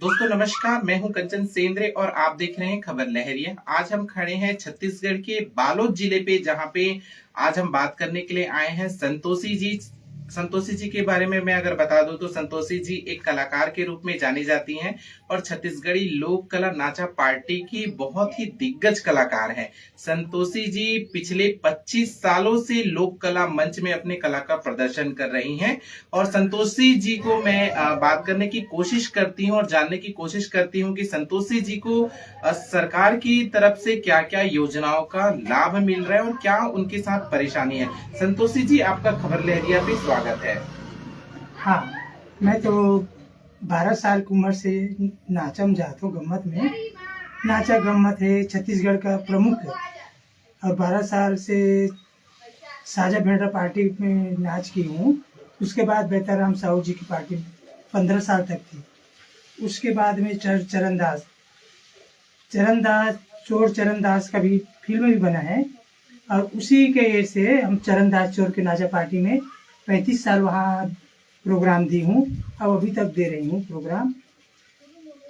दोस्तों नमस्कार, मैं हूं कंचन सेंद्रे और आप देख रहे हैं खबर लहरिया। आज हम खड़े हैं छत्तीसगढ़ के बालोद जिले पे, जहां पे आज हम बात करने के लिए आए हैं संतोषी जी। संतोषी जी के बारे में मैं अगर बता दूं तो संतोषी जी एक कलाकार के रूप में जानी जाती हैं और छत्तीसगढ़ी लोक कला नाचा पार्टी की बहुत ही दिग्गज कलाकार हैं। संतोषी जी पिछले 25 सालों से लोक कला मंच में अपने कला का प्रदर्शन कर रही हैं और संतोषी जी को मैं बात करने की कोशिश करती हूँ और जानने की कोशिश करती हूँ कि संतोषी जी को सरकार की तरफ से क्या क्या योजनाओं का लाभ मिल रहा है और क्या उनके साथ परेशानी है। संतोषी जी, आपका खबर लहरिया पे स्वागत है। हाँ, मैं तो 12 साल की उम्र से नाचम जातो गम्मत में। नाचा गम्मत है छत्तीसगढ़ का प्रमुख है और 12 साल से साझा भेंटरा पार्टी में नाच की हूँ। उसके बाद बेहतराम साहू जी की पार्टी 15 साल तक थी। उसके बाद में चरणदास चोर चरणदास का भी फिल्म भी बना है और उसी के एज से हम चरणदास चोर के नाचा पार्टी में 35 साल वहाँ प्रोग्राम दी हूँ। अब अभी तक दे रही हूँ प्रोग्राम।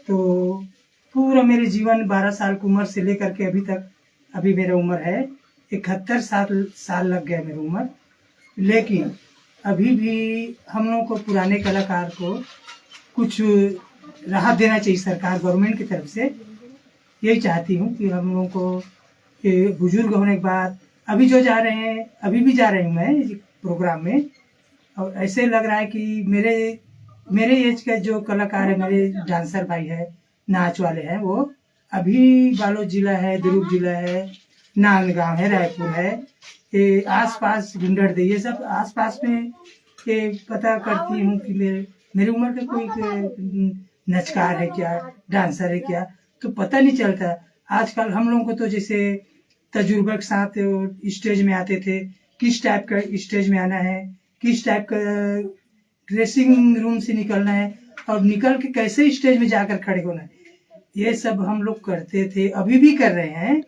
तो पूरा मेरे जीवन 12 साल की उम्र से लेकर के अभी तक, अभी मेरा उम्र है 71 साल लग गया मेरी उम्र। लेकिन अभी भी हम लोगों को पुराने कलाकार को कुछ राहत देना चाहिए सरकार, गवर्नमेंट की तरफ से। यही चाहती हूँ कि हम लोगों को बुजुर्ग होने के बाद अभी जो जा रहे हैं, अभी भी जा रही हूँ मैं प्रोग्राम में, और ऐसे लग रहा है कि मेरे एज का जो कलाकार है, मेरे डांसर भाई है, नाच वाले हैं, वो अभी बालोद जिला है, दुर्ग जिला है, नांदगांव है, रायपुर है, ये आसपास गुंडरदे, ये सब आसपास में ये पता करती हूँ कि मेरी उम्र का कोई नचकार है क्या, डांसर है क्या, तो पता नहीं चलता। आजकल हम लोगों को तो जैसे तजुर्बे के साथ स्टेज में आते थे, किस टाइप का स्टेज में आना है, किस टाइप का ड्रेसिंग रूम से निकलना है और निकल के कैसे स्टेज में जाकर खड़े होना है, ये सब हम लोग करते थे, अभी भी कर रहे हैं।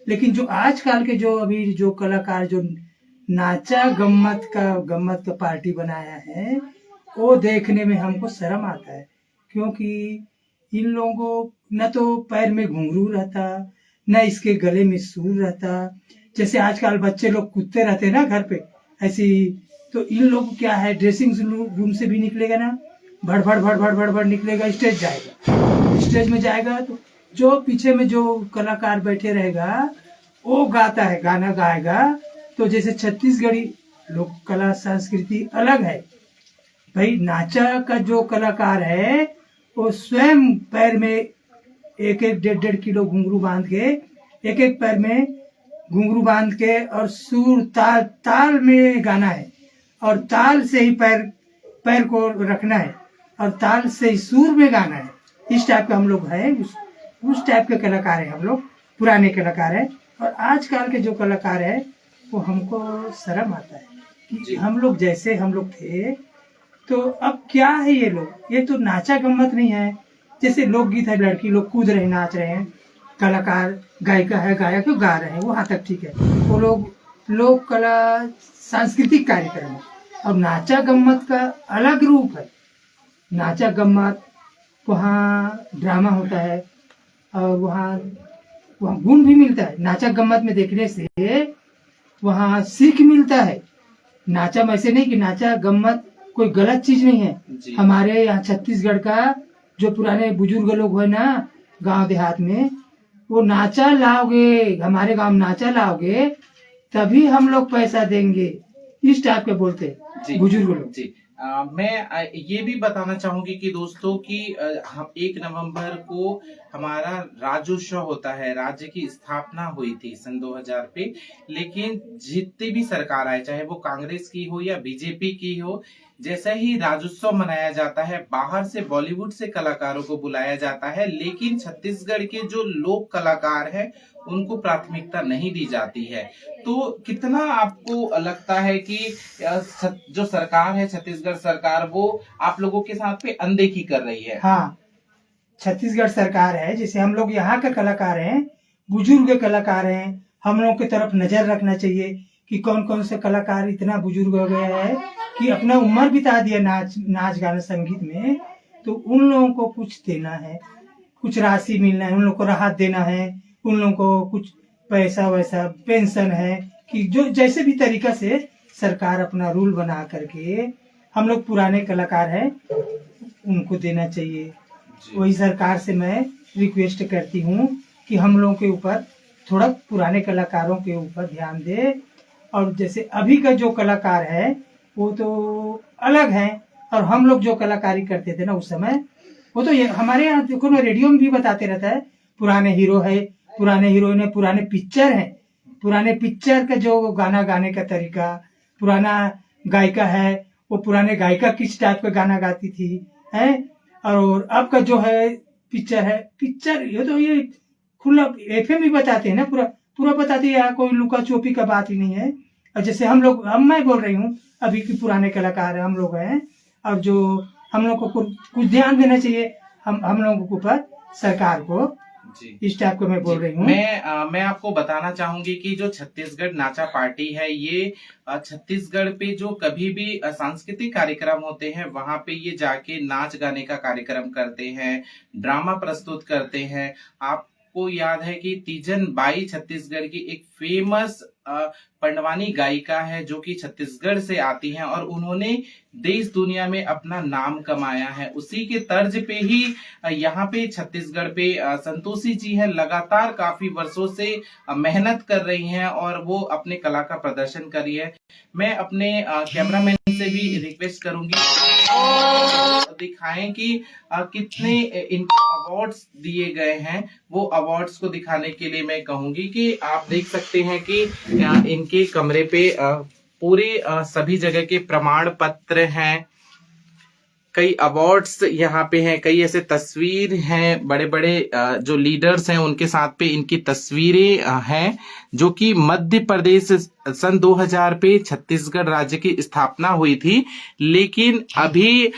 लेकिन जो आजकल के जो अभी जो कलाकार जो नाचा गम्मत का पार्टी बनाया है, वो देखने में हमको शर्म आता है। क्योंकि इन लोगों को न तो पैर में घुंघरू रहता, न इसके गले में सूर रहता। जैसे आजकल बच्चे लोग कूदते रहते हैं ना घर पे, ऐसी तो इन लोग क्या है, ड्रेसिंग रूम से भी निकलेगा ना, भड़ भड़ निकलेगा, स्टेज में जाएगा तो जो पीछे में जो कलाकार बैठे रहेगा वो गाता है, गाना गाएगा। तो जैसे छत्तीसगढ़ी लोक कला संस्कृति अलग है भाई। नाचा का जो कलाकार है वो स्वयं पैर में एक 1.5 किलो घुंघरू बांध के, एक पैर में घुंघरू बांध के, और सुर ताल में गाना है और ताल से ही पैर को रखना है और ताल से ही सुर में गाना है। इस टाइप का हम लोग है, उस टाइप के कलाकार है हम लोग, पुराने कलाकार है। और आजकल के जो कलाकार है वो हमको शर्म आता है कि हम लोग जैसे हम लोग थे, तो अब क्या है ये लोग, ये तो नाचा गम्मत नहीं है। जैसे लोकगीत है, लड़की लोग कूद रहे, नाच रहे हैं, कलाकार गायिका है, गायक गा रहे हैं, वहाँ तक ठीक है, वो लोग लोक कला सांस्कृतिक कार्यक्रम है। और नाचा गम्मत का अलग रूप है। नाचा गम्मत वहाँ ड्रामा होता है और वहाँ गुण भी मिलता है। नाचा गम्मत में देखने से वहाँ सीख मिलता है। नाचा में ऐसे नहीं कि नाचा गम्मत कोई गलत चीज नहीं है। हमारे यहाँ छत्तीसगढ़ का जो पुराने बुजुर्ग लोग है ना, गांव देहात में, वो नाचा लाओगे, हमारे गांव में नाचा लाओगे तभी हम लोग पैसा देंगे, इस टाइप के बोलते बुजुर्ग लोग। जी, मैं ये भी बताना चाहूंगी कि दोस्तों कि हम 1 नवंबर को हमारा राज्योत्सव होता है। राज्य की स्थापना हुई थी सन 2000 पे, लेकिन जितनी भी सरकार आए, चाहे वो कांग्रेस की हो या बीजेपी की हो, जैसा ही राज्योत्सव मनाया जाता है, बाहर से बॉलीवुड से कलाकारों को बुलाया जाता है, लेकिन छत्तीसगढ़ के जो लोक कलाकार हैं उनको प्राथमिकता नहीं दी जाती है। तो कितना आपको लगता है कि जो सरकार है, छत्तीसगढ़ सरकार, वो आप लोगों के साथ पे अनदेखी कर रही है? हाँ, छत्तीसगढ़ सरकार है, जैसे हम लोग यहाँ के कलाकार हैं, बुजुर्ग कलाकार हैं, हम लोगों की तरफ नजर रखना चाहिए कि कौन कौन से कलाकार इतना बुजुर्ग हो गया है कि अपना उम्र बिता दिया नाच गाना संगीत में। तो उन लोगों को कुछ देना है, कुछ राशि मिलना है, उन लोगों को राहत देना है, उन लोगों को कुछ पैसा वैसा पेंशन है कि जो जैसे भी तरीका से सरकार अपना रूल बना करके हम लोग पुराने कलाकार हैं उनको देना चाहिए। वही सरकार से मैं रिक्वेस्ट करती हूँ कि हम लोगों के ऊपर थोड़ा पुराने कलाकारों के ऊपर ध्यान दे। और जैसे अभी का जो कलाकार है वो तो अलग है, और हम लोग जो कलाकारी करते थे ना उस समय, वो तो ये हमारे यहाँ देखो ना रेडियो में भी बताते रहता है, पुराने हीरो है, पुराने हीरोइन है, पुराने पिक्चर है, पुराने पिक्चर का जो गाना गाने का तरीका, पुराना गायिका है वो पुराने गायिका किस टाइप का गाना गाती थी है। और अब का जो है पिक्चर ये खुला एफएम भी बताते हैं ना, पूरा बताते हैं, यहाँ कोई लुका चोपी का बात ही नहीं है। और जैसे मैं बोल रही हूँ अभी के पुराने कलाकार हम लोग हैं, और जो हम लोग को कुछ ध्यान देना चाहिए हम लोगों के ऊपर, सरकार को जी। इस टाइप को मैं बोल रही हूँ। मैं आपको बताना चाहूंगी कि जो छत्तीसगढ़ नाचा पार्टी है ये छत्तीसगढ़ पे जो कभी भी सांस्कृतिक कार्यक्रम होते हैं वहां पे ये जाके नाच गाने का कार्यक्रम करते हैं, ड्रामा प्रस्तुत करते हैं। आपको याद है कि तीजन बाई छत्तीसगढ़ की एक फेमस पंडवानी गायिका है जो कि छत्तीसगढ़ से आती हैं और उन्होंने देश दुनिया में अपना नाम कमाया है। उसी के तर्ज पे ही यहाँ पे छत्तीसगढ़ पे संतोषी जी है, लगातार काफी वर्षों से मेहनत कर रही हैं और वो अपने कला का प्रदर्शन कर रही है। मैं अपने कैमरामैन से भी रिक्वेस्ट करूंगी दिखाएं कि कितने इनको अवार्ड्स दिए गए हैं। वो अवार्ड्स को दिखाने के लिए मैं कहूंगी कि आप देख सकते हैं कि इनके कमरे पे पूरे सभी जगह के प्रमाण पत्र हैं, कई अवार्ड्स यहाँ पे हैं, कई ऐसे तस्वीर हैं, बड़े बड़े जो लीडर्स हैं उनके साथ पे इनकी तस्वीरें हैं, जो कि मध्य प्रदेश सन 2000 पे छत्तीसगढ़ राज्य की स्थापना हुई थी। लेकिन अभी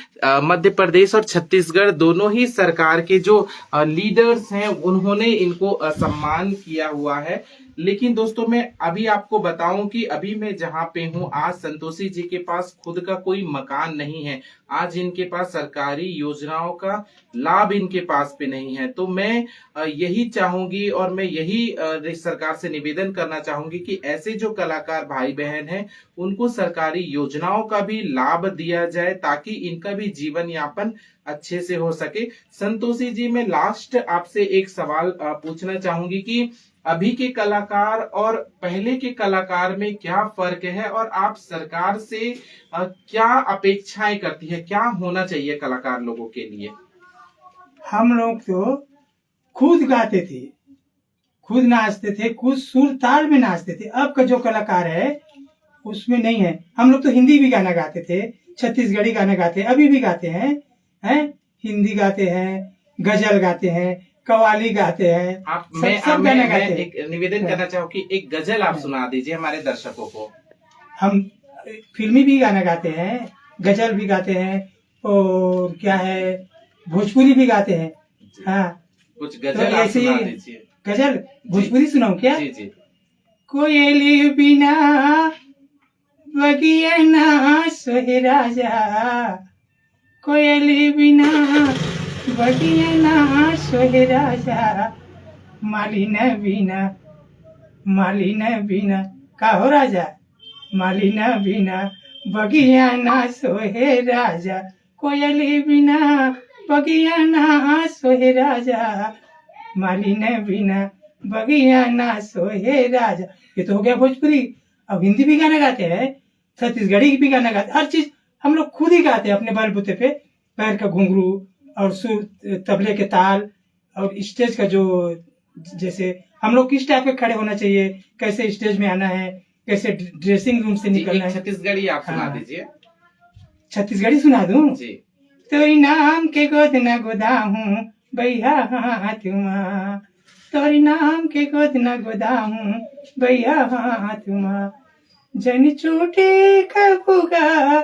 मध्य प्रदेश और छत्तीसगढ़ दोनों ही सरकार के जो लीडर्स हैं उन्होंने इनको सम्मान किया हुआ है। लेकिन दोस्तों मैं अभी आपको बताऊं कि अभी मैं जहां पे हूं, आज संतोषी जी के पास खुद का कोई मकान नहीं है, आज इनके पास सरकारी योजनाओं का लाभ इनके पास पे नहीं है। तो मैं यही चाहूंगी और मैं यही सरकार से निवेदन करना चाहूंगी कि ऐसे जो कलाकार भाई बहन हैं उनको सरकारी योजनाओं का भी लाभ दिया जाए ताकि इनका भी जीवन यापन अच्छे से हो सके। संतोषी जी मैं लास्ट आपसे एक सवाल पूछना चाहूंगी कि अभी के कलाकार और पहले के कलाकार में क्या फर्क है और आप सरकार से क्या अपेक्षाएं करती है, क्या होना चाहिए कलाकार लोगों के लिए? हम लोग तो खुद गाते थे, खुद नाचते थे, खुद सुर ताल में नाचते थे। अब का जो कलाकार है उसमें नहीं है। हम लोग तो हिंदी भी गाना गाते थे, छत्तीसगढ़ी गाना गाते हैं, अभी भी गाते हैं, हिंदी गाते हैं, गजल गाते हैं, कव्वाली गाते हैं। आप मैं एक निवेदन करना चाहूँ कि एक गजल आप सुना दीजिए हमारे दर्शकों को। हम फिल्मी भी गाना गाते हैं, गजल भी गाते हैं, और क्या है भोजपुरी भी गाते हैं। हाँ कुछ गजल आप सुना दीजिए। गजल भोजपुरी सुनाऊं क्या? जी जी। कोयली बिना बगिया ना सोहे राजा, कोयली बिना बगिया ना सोहे राजा, मालिन बिना का हो राजा, मालिन बिना बगिया ना सोहे राजा, कोयली बिना बगिया ना सोहे राजा, मालिन बिना बगिया ना सोहे राजा। ये तो हो गया भोजपुरी। अब हिंदी भी गाना गाते हैं, छत्तीसगढ़ी भी गाना गाते हैं, हर चीज हम लोग खुद ही गाते हैं अपने बलबूते पे। पैर का घुंघरू और सुर, तबले के ताल, और स्टेज का जो जैसे हम लोग किस टाइप के खड़े होना चाहिए, कैसे स्टेज में आना है, कैसे ड्रेसिंग रूम से निकलना है। छत्तीसगढ़ी आप सुना दीजिए। छत्तीसगढ़ी सुना दूं जी। तोरी नाम के गोद न गोदाहूं भैया हाथुमा, तोरी नाम के गोद न गोदाहूं भैया हाथुमा, जन छूटे कबूगा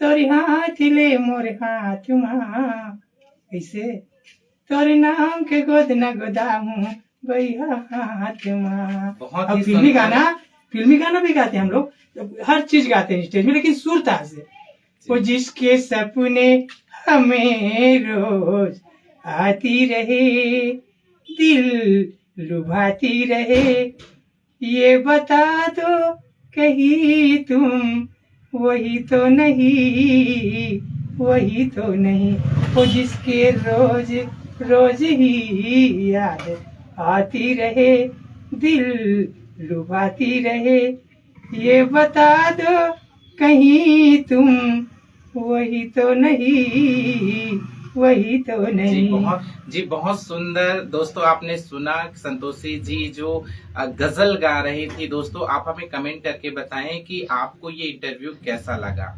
तोरी हाथ ले मोर हाथुमा। ऐसे तोरे नाम के गोद न गोदाहूं भैया हाथुमा। अब फिल्मी गाना भी गाते हैं हम लोग, हर चीज गाते हैं स्टेज में, लेकिन सुर ताल से। वो जिसके सपने हमें रोज आती रहे, दिल लुभाती रहे, ये बता दो कहीं तुम वही तो नहीं, वही तो नहीं, वो जिसके रोज रोज ही याद आती रहे, दिल लुभाती रहे, ये बता दो कहीं तुम वही तो नहीं, वही तो नहीं। जी बहुत सुंदर दोस्तों, आपने सुना संतोषी जी जो गजल गा रही थी। दोस्तों आप हमें कमेंट करके बताएं कि आपको ये इंटरव्यू कैसा लगा।